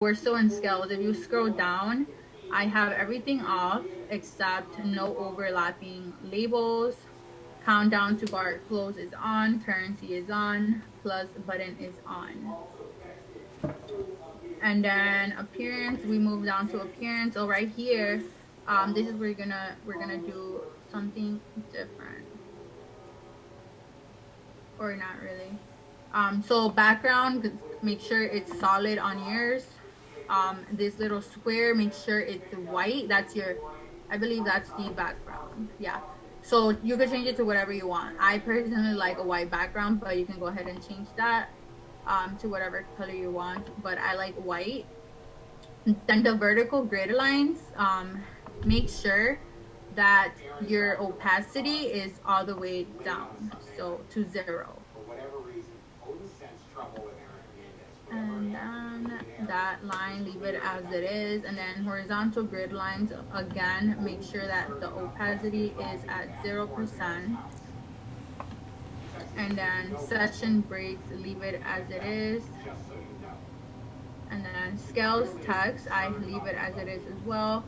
we're still in scales. If you scroll down, I have everything off except no overlapping labels. Countdown to bar close is on, currency is on, plus button is on. And then appearance, we move down to appearance. So right here, this is where we're gonna do something different, or not really. So background, make sure it's solid on yours. This little square, make sure it's white. That's your, I believe that's the background. Yeah. So you can change it to whatever you want. I personally like a white background, but you can go ahead and change that to whatever color you want. But I like white. Then the vertical grid lines, make sure that your opacity is all the way down, so to 0. And then that line, leave it as it is. And then horizontal grid lines, again, make sure that the opacity is at 0%. And then session breaks, leave it as it is. And then scales text, I leave it as it is as well.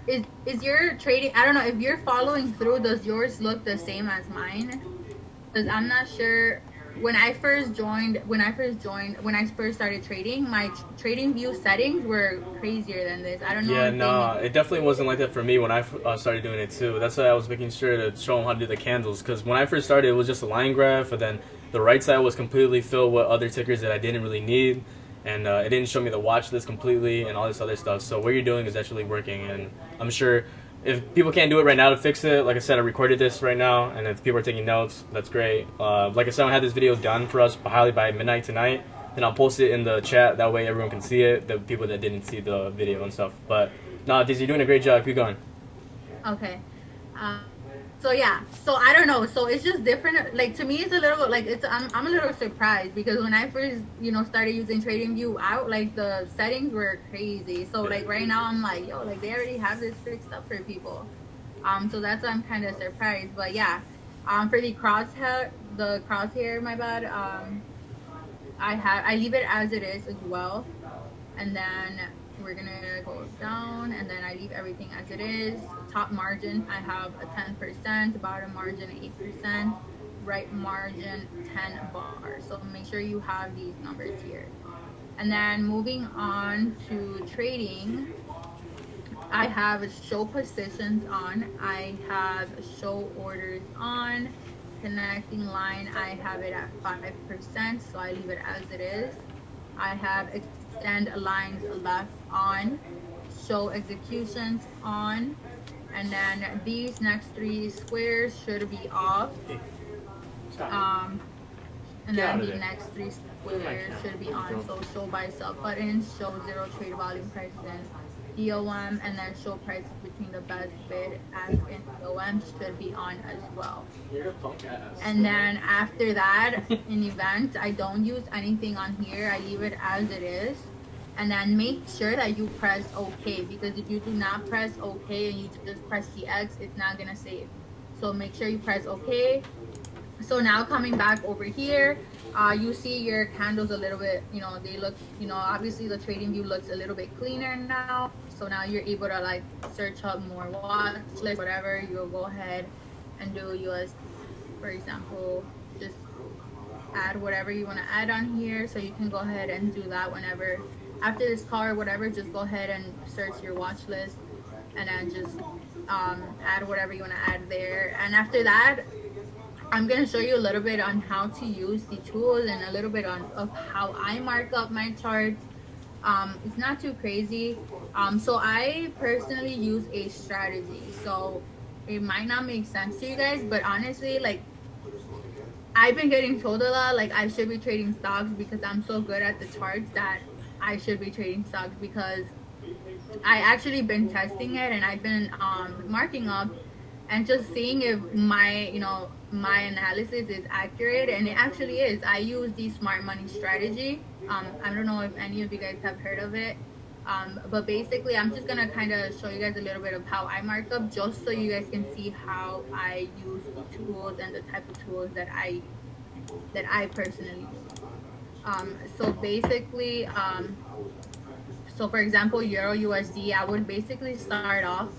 Is your trading, I don't know if you're following through, does yours look the same as mine? Because I'm not sure. When I first started trading, my trading view settings were crazier than this. I don't know. Yeah, if no, it definitely wasn't like that for me when I started doing it too. That's why I was making sure to show them how to do the candles. Because when I first started, it was just a line graph, and then the right side was completely filled with other tickers that I didn't really need, and it didn't show me the watch list completely and all this other stuff. So what you're doing is actually working, and I'm sure if people can't do it right now to fix it, like I said, I recorded this right now, and if people are taking notes, that's great. Like I said, I had this video done for us probably by midnight tonight. Then I'll post it in the chat. That way everyone can see it, the people that didn't see the video and stuff. But no, Dizzy, you're doing a great job. Keep going. Okay. So yeah, so I don't know. So it's just different. Like to me, it's a little like I'm a little surprised because when I first started using TradingView out, like the settings were crazy. So like right now I'm like, yo, like they already have this fixed up for people. So that's why I'm kind of surprised. But yeah, for the crosshair, my bad. I leave it as it is as well, and then we're gonna go down, and then I leave everything as it is. Top margin, I have a 10%, bottom margin 8%, right margin 10 bars. So make sure you have these numbers here. And then moving on to trading, I have show positions on, I have show orders on. Connecting line, I have it at 5%, so I leave it as it is. I have extend lines left on, show executions on, and then these next 3 squares should be off. And then the next 3 squares should be on. So show buy sell buttons, show 0 trade volume prices and DOM, and then show prices between the best bid, ask, and DOM should be on as well. And then after that, in event, I don't use anything on here. I leave it as it is. And then make sure that you press OK, because if you do not press OK and you just press the X, it's not gonna save. So make sure you press OK. So now coming back over here, you see your candles a little bit, they look, obviously the trading view looks a little bit cleaner now. So now you're able to like search up more watch list, whatever. You'll go ahead and do US, for example, just add whatever you want to add on here. So you can go ahead and do that whenever, after this call or whatever, just go ahead and search your watch list and then just add whatever you want to add there. And after that, I'm going to show you a little bit on how to use the tools and a little bit of how I mark up my charts. It's not too crazy. So I personally use a strategy. So it might not make sense to you guys, but honestly, like I've been getting told a lot, like I should be trading stocks because I'm so good at the charts that I should be trading stocks, because I actually been testing it and I've been marking up and just seeing if my analysis is accurate, and it actually is. I use the smart money strategy. I don't know if any of you guys have heard of it, but basically I'm just gonna kind of show you guys a little bit of how I mark up, just so you guys can see how I use the tools and the type of tools that I personally use. So basically, So for example, Euro USD, I would basically start off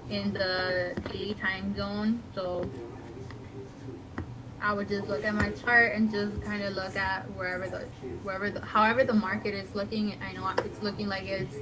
in the daily time zone. So I would just look at my chart and just kind of look at however the market is looking. I know it's looking like it's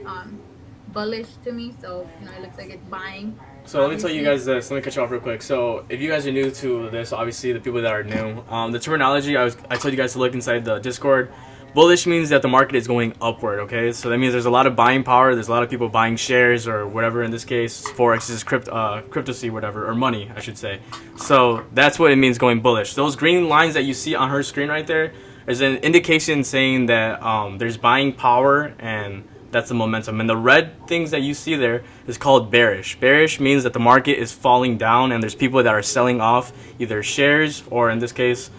bullish to me, so it looks like it's buying. So let me tell you guys this. Let me cut you off real quick. So if you guys are new to this, obviously the people that are new, the terminology I told you guys to look inside the Discord. Bullish means that the market is going upward. Okay, so that means there's a lot of buying power. There's a lot of people buying shares or whatever. In this case, forex is cryptocurrency, whatever, or money, I should say. So that's what it means going bullish. Those green lines that you see on her screen right there is an indication saying that there's buying power, and that's the momentum. And the red things that you see there is called bearish. Bearish means that the market is falling down and there's people that are selling off either shares or, in this case,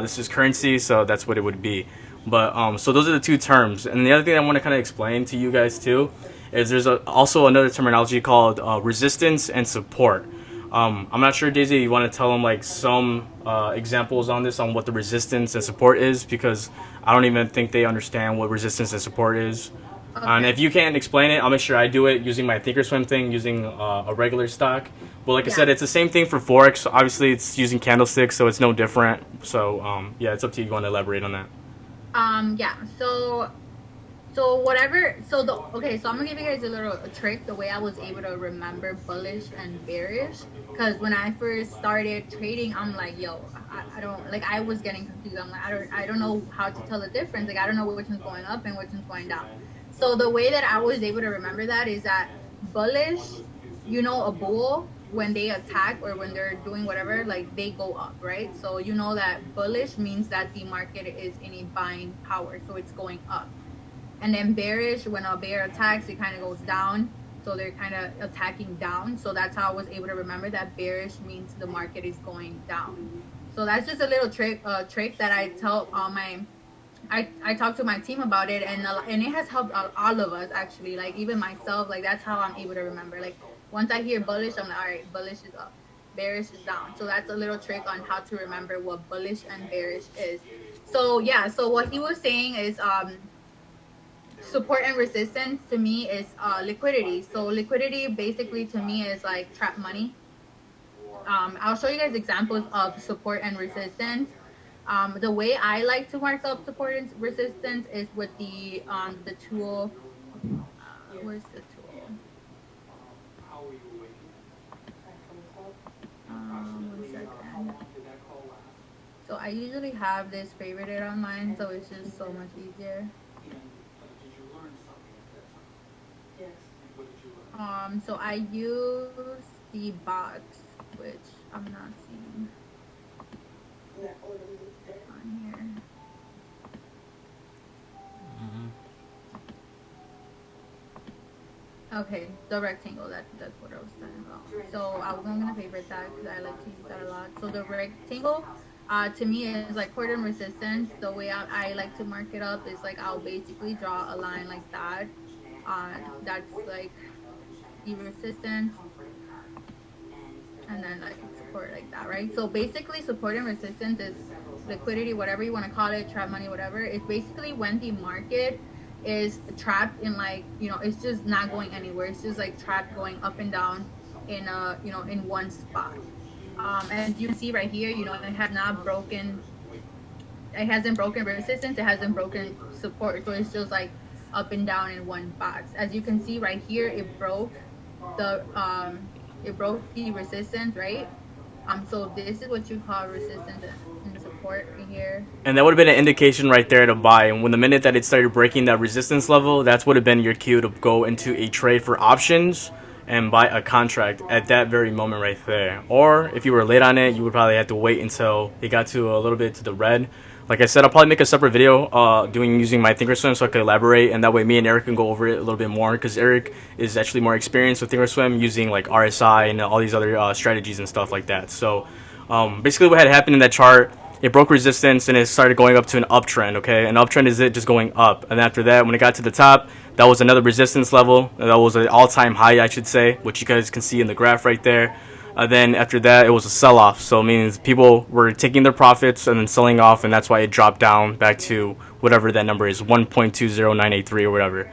this is currency, so that's what it would be. But so those are the two terms. And the other thing I want to kind of explain to you guys too is there's also another terminology called resistance and support. I'm not sure, Daisy, you want to tell them like some examples on this, on what the resistance and support is, because I don't even think they understand what resistance and support is. Okay. And if you can't explain it, I'll make sure I do it using my Thinkorswim thing, using a regular stock. But like I said, it's the same thing for Forex. Obviously, it's using candlesticks, so it's no different. So yeah, it's up to you. You want to elaborate on that? Yeah. So whatever. So I'm gonna give you guys a trick. The way I was able to remember bullish and bearish, because when I first started trading, I'm like, yo, I don't like. I was getting confused. I'm like, I don't know how to tell the difference. Like, I don't know which one's going up and which one's going down. So the way that I was able to remember that is that bullish, a bull, when they attack or when they're doing whatever, like, they go up, right? So you know that bullish means that the market is in a buying power, so it's going up. And then bearish, when a bear attacks, it kind of goes down, so they're kind of attacking down. So that's how I was able to remember that bearish means the market is going down. So that's just a little trick that I tell all my I talked to my team about it, and it has helped all of us, actually, like even myself. Like, that's how I'm able to remember. Like, once I hear bullish, I'm like, all right, bullish is up, bearish is down. So that's a little trick on how to remember what bullish and bearish is. So yeah, so what he was saying is support and resistance to me is liquidity. So liquidity basically to me is like trap money. I'll show you guys examples of support and resistance. The way I like to mark up support and resistance is with the tool. Where's the tool? 1 second. So I usually have this favorited on mine, so it's just so much easier. So I use the box, which I'm not seeing on here. Okay, the rectangle, that's what I was talking about. So I'm gonna favorite that because I like to use that a lot. So the rectangle, to me, is like support and resistance. The way I like to mark it up is like I'll basically draw a line like that. That's like the resistance, and then like support like that, right? So basically support and resistance is liquidity, whatever you want to call it, trap money, whatever. It's basically when the market is trapped in, like, it's just not going anywhere. It's just like trapped going up and down in in one spot. As you can see right here, it has not broken. It hasn't broken resistance. It hasn't broken support. So it's just like up and down in one box. As you can see right here, it broke the resistance, right? So this is what you call resistance and support right here. And that would have been an indication right there to buy. And when the minute that it started breaking that resistance level, that's would have been your cue to go into a trade for options and buy a contract at that very moment right there. Or if you were late on it, you would probably have to wait until it got to a little bit to the red. Like I said, I'll probably make a separate video using my Thinkorswim so I can elaborate, and that way me and Eric can go over it a little bit more, because Eric is actually more experienced with Thinkorswim using like RSI and all these other strategies and stuff like that. So basically what had happened in that chart, it broke resistance and it started going up to an uptrend. Okay, an uptrend is it just going up, and after that, when it got to the top, that was another resistance level. That was an all-time high, I should say, which you guys can see in the graph right there. Then after that, it was a sell-off. So it means people were taking their profits and then selling off, and that's why it dropped down back to whatever that number is, 1.20983 or whatever.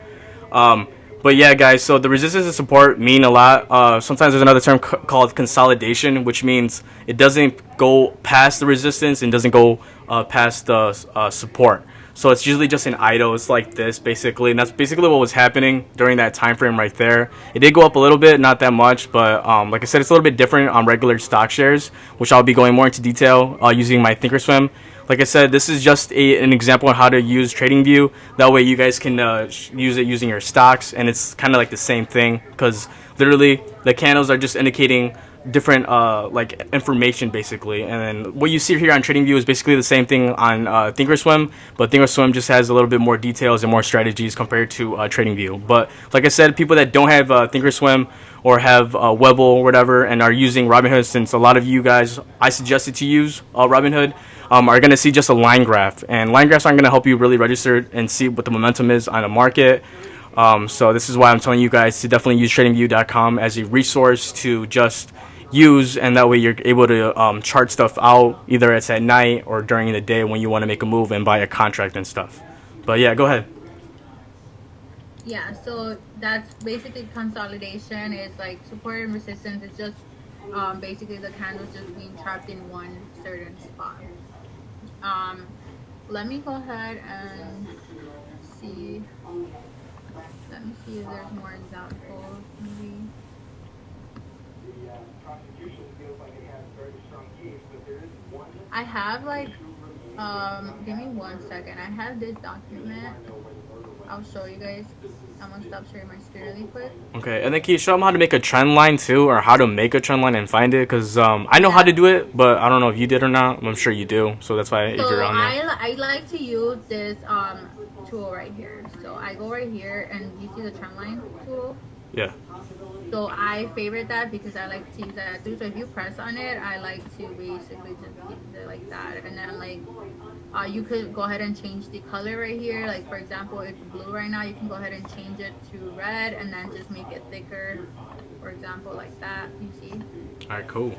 But yeah, guys, so the resistance and support mean a lot. Sometimes there's another term called consolidation, which means it doesn't go past the resistance and doesn't go past the support. So it's usually just an idle. It's like this, basically, and that's basically what was happening during that time frame right there. It did go up a little bit, not that much, but like I said, it's a little bit different on regular stock shares, which I'll be going more into detail using my Thinkorswim. Like I said, this is just an example on how to use TradingView. That way you guys can use it using your stocks, and it's kind of like the same thing because literally the candles are just indicating different like information basically, and then what you see here on TradingView is basically the same thing on Thinkorswim, but Thinkorswim just has a little bit more details and more strategies compared to TradingView. But like I said, people that don't have Thinkorswim or have Webull or whatever and are using Robinhood, since a lot of you guys I suggested to use Robinhood, are going to see just a line graph, and line graphs aren't going to help you really register and see what the momentum is on a market. So this is why I'm telling you guys to definitely use tradingview.com as a resource to just use, and that way you're able to chart stuff out, either it's at night or during the day when you want to make a move and buy a contract and stuff. But yeah, go ahead. Yeah, so that's basically consolidation. It's like support and resistance. It's just basically the candles just being trapped in one certain spot. Let me go ahead and see. Let me see if there's more examples. Maybe. I have like, give me 1 second. I have this document. I'll show you guys. I'm gonna stop sharing my screen really quick. Okay, and then can you show them how to make a trend line too, or how to make a trend line and find it? Because I know how to do it, but I don't know if you did or not. I'm sure you do, so that's why if you're on there. I like to use this tool right here. So I go right here, and you see the trend line tool. Yeah. So I favorite that because I like to use that too. So if you press on it, I like to basically just use it like that, and then like you could go ahead and change the color right here. Like for example, it's blue right now. You can go ahead and change it to red, and then just make it thicker. For example, like that. You see? All right, cool.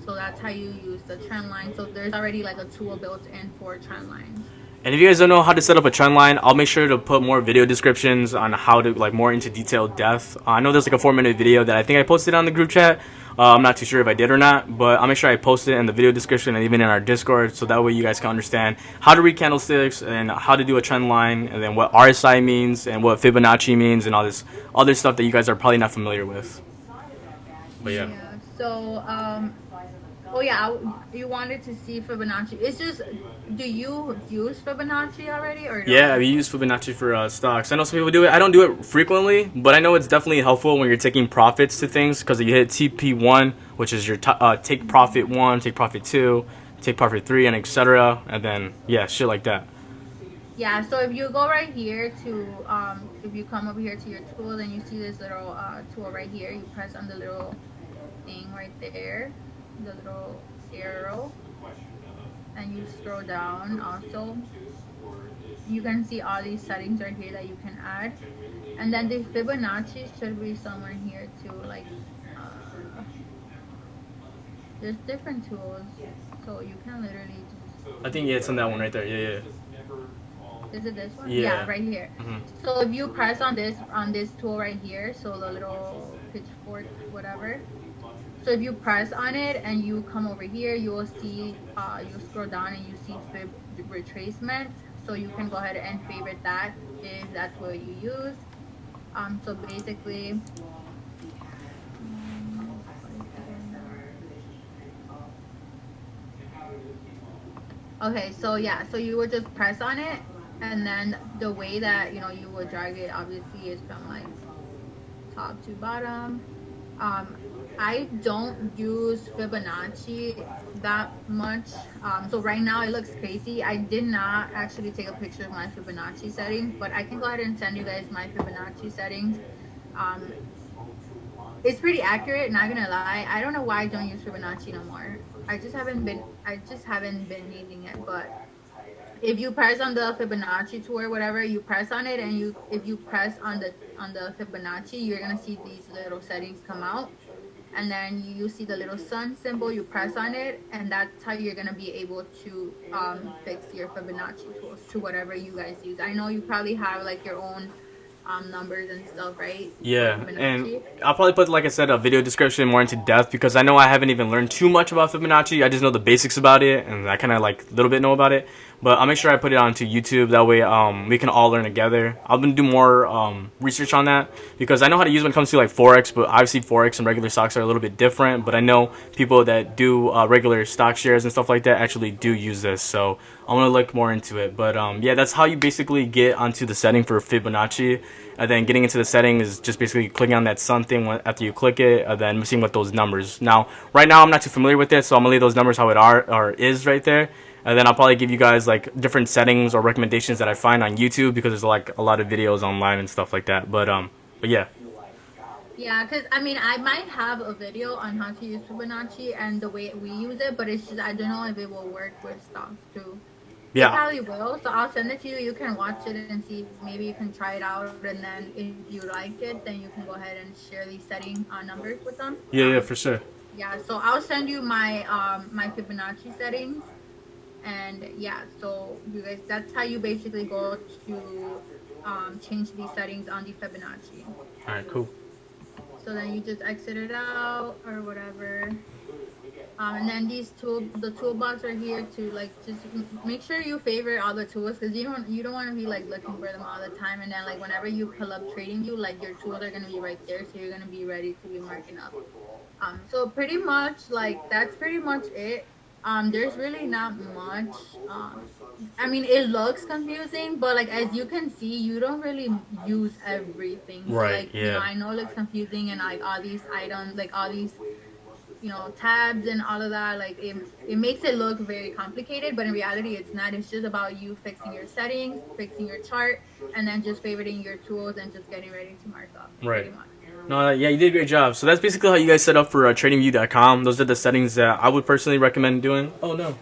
So that's how you use the trend line. So there's already like a tool built in for trend lines. And if you guys don't know how to set up a trend line, I'll make sure to put more video descriptions on how to like more into detailed depth. I know there's like a 4-minute video that I think I posted on the group chat. I'm not too sure if I did or not, but I'll make sure I post it in the video description and even in our Discord, so that way you guys can understand how to read candlesticks and how to do a trend line, and then what RSI means and what Fibonacci means and all this other stuff that you guys are probably not familiar with. But yeah. So oh yeah, you wanted to see Fibonacci. It's just, do you use Fibonacci already or no? Yeah, we use Fibonacci for stocks. I know some people do it. I don't do it frequently, but I know it's definitely helpful when you're taking profits to things, because you hit TP1, which is your take profit 1, take profit 2, take profit 3, and etc. And then yeah, shit like that. Yeah, so if you go right here to if you come over here to your tool, then you see this little tool right here. You press on the little thing right there, the little arrow, and you scroll down. Also, you can see all these settings right here that you can add, and then the Fibonacci should be somewhere here too. Like there's different tools, so you can literally just, I think yeah, it's on that one right there. Yeah. is it this one? Yeah, right here. Mm-hmm. So if you press on this tool right here, so the little pitchfork, whatever. So if you press on it and you come over here, you will see, you scroll down and you see fib retracement. So you can go ahead and favorite that if that's what you use. So basically, okay, so yeah, so you would just press on it, and then the way that you would drag it obviously is from like top to bottom. I don't use Fibonacci that much. So right now it looks crazy. I did not actually take a picture of my Fibonacci settings, but I can go ahead and send you guys my Fibonacci settings. It's pretty accurate, not gonna lie. I don't know why I don't use Fibonacci no more. I just haven't been needing it. But if you press on the Fibonacci tool or whatever, you press on it, and if you press on the Fibonacci, you're gonna see these little settings come out, and then you see the little sun symbol. You press on it, and that's how you're gonna be able to fix your Fibonacci tools to whatever you guys use. I know you probably have like your own numbers and stuff, right? Yeah, For and Fibonacci. I'll probably put, like I said, a video description more into depth because I know I haven't even learned too much about Fibonacci. I just know the basics about it, and I kind of like a little bit know about it. But I'll make sure I put it onto YouTube. That way, we can all learn together. I'm gonna do more research on that because I know how to use it when it comes to like forex. But obviously, forex and regular stocks are a little bit different. But I know people that do regular stock shares and stuff like that actually do use this. So I want to look more into it. But yeah, that's how you basically get onto the setting for Fibonacci. And then getting into the setting is just basically clicking on that sun thing after you click it, and then seeing what those numbers. Now, right now I'm not too familiar with it, so I'm gonna leave those numbers how it are or is right there. And then I'll probably give you guys like different settings or recommendations that I find on YouTube because there's like a lot of videos online and stuff like that. But yeah. Yeah, because I mean, I might have a video on how to use Fibonacci and the way we use it, but it's just I don't know if it will work with stocks too. It Yeah. probably will, so I'll send it to you. You can watch it and see if maybe you can try it out, and then if you like it, then you can go ahead and share these setting numbers with them. Yeah, for sure. Yeah, so I'll send you my my Fibonacci settings, and yeah, so you guys, that's how you basically go to change these settings on the Fibonacci. All right, cool. So then you just exit it out or whatever. And then the toolbox are here to like just make sure you favorite all the tools because you don't want to be like looking for them all the time, and then like whenever you pull up TradingView, like your tools are gonna be right there, so you're gonna be ready to be marking up. So pretty much like that's pretty much it. There's really not much. I mean, it looks confusing, but like as you can see, you don't really use everything. So, Right. like Yeah. I know it looks confusing and like all these items, like all these tabs and all of that, like it makes it look very complicated, but in reality it's not. It's just about you fixing your settings, fixing your chart, and then just favoriting your tools and just getting ready to mark up. Right. Pretty much. No, yeah, you did a great job. So that's basically how you guys set up for TradingView.com. Those are the settings that I would personally recommend doing. Oh no.